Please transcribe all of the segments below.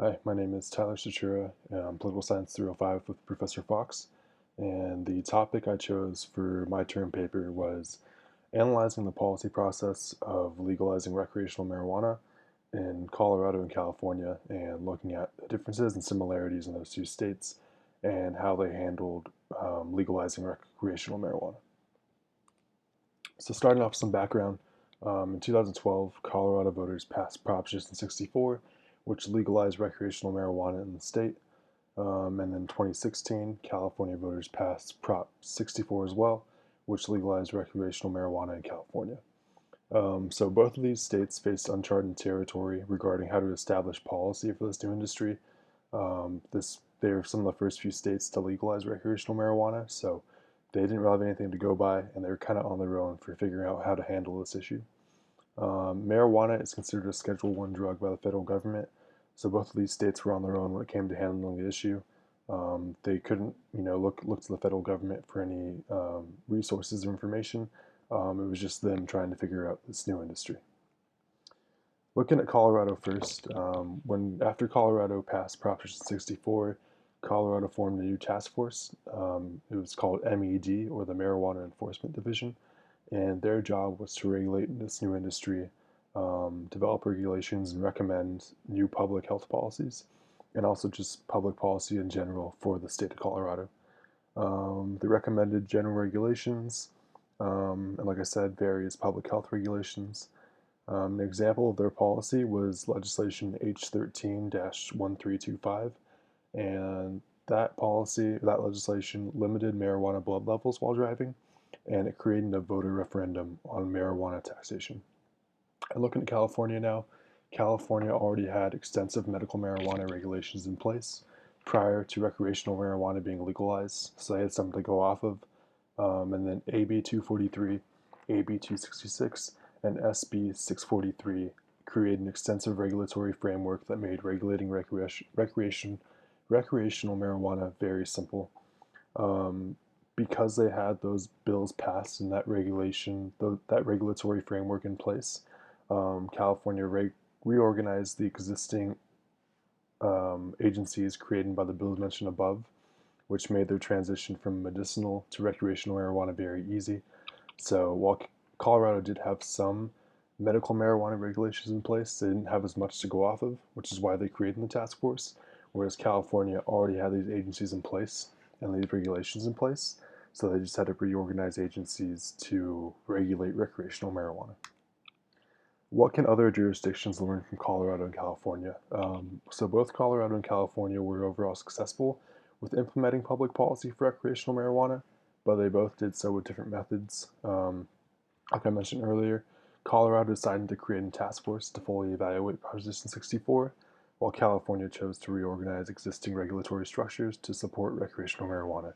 Hi, my name is Tyler Statura, and I'm Political Science 305 with Professor Fox. And the topic I chose for my term paper was analyzing the policy process of legalizing recreational marijuana in Colorado and California, and looking at the differences and similarities in those two states and how they handled legalizing recreational marijuana. So, starting off with some background, in 2012, Colorado voters passed Proposition 64, which legalized recreational marijuana in the state. And then 2016, California voters passed Prop 64 as well, which legalized recreational marijuana in California. So both of these states faced uncharted territory regarding how to establish policy for this new industry. They're some of the first few states to legalize recreational marijuana, so they didn't really have anything to go by, and they were kind of on their own for figuring out how to handle this issue. Marijuana is considered a Schedule One drug by the federal government, so both of these states were on their own when it came to handling the issue. They couldn't, look to the federal government for any resources or information. It was just them trying to figure out this new industry. Looking at Colorado first, when after Colorado passed Proposition 64, Colorado formed a new task force. It was called MED, or the Marijuana Enforcement Division, and their job was to regulate this new industry, develop regulations, and recommend new public health policies, and also just public policy in general for the state of Colorado. They recommended general regulations, and like I said, various public health regulations. An example of their policy was legislation H13 1325, and that legislation limited marijuana blood levels while driving, and it created a voter referendum on marijuana taxation. And looking at California now, California already had extensive medical marijuana regulations in place prior to recreational marijuana being legalized, so they had something to go off of. And then AB 243, AB 266, and SB 643 created an extensive regulatory framework that made regulating recreational marijuana very simple. Um, because they had those bills passed and that regulatory framework in place, California reorganized the existing agencies created by the bills mentioned above, which made their transition from medicinal to recreational marijuana very easy. So while Colorado did have some medical marijuana regulations in place, they didn't have as much to go off of, which is why they created the task force, whereas California already had these agencies in place and these regulations in place, so they just had to reorganize agencies to regulate recreational marijuana. What can other jurisdictions learn from Colorado and California? So both Colorado and California were overall successful with implementing public policy for recreational marijuana, but they both did so with different methods. Like I mentioned earlier, Colorado decided to create a task force to fully evaluate Proposition 64, while California chose to reorganize existing regulatory structures to support recreational marijuana.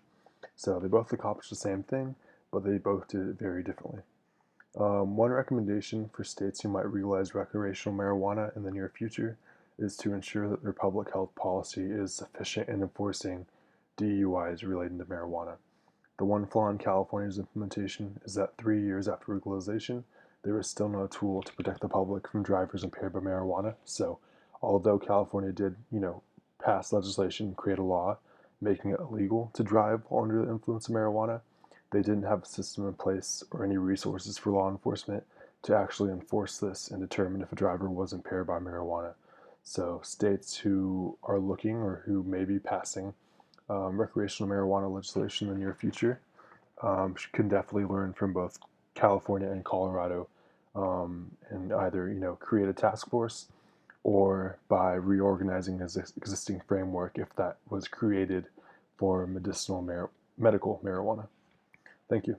So they both accomplished the same thing, but they both did it very differently. One recommendation for states who might legalize recreational marijuana in the near future is to ensure that their public health policy is sufficient in enforcing DUIs relating to marijuana. The one flaw in California's implementation is that 3 years after legalization, there is still no tool to protect the public from drivers impaired by marijuana. So, although California did, pass legislation, create a law making it illegal to drive while under the influence of marijuana, they didn't have a system in place or any resources for law enforcement to actually enforce this and determine if a driver was impaired by marijuana. So, states who are looking or who may be passing recreational marijuana legislation in the near future can definitely learn from both California and Colorado, and either create a task force or by reorganizing his existing framework if that was created for medical marijuana. Thank you.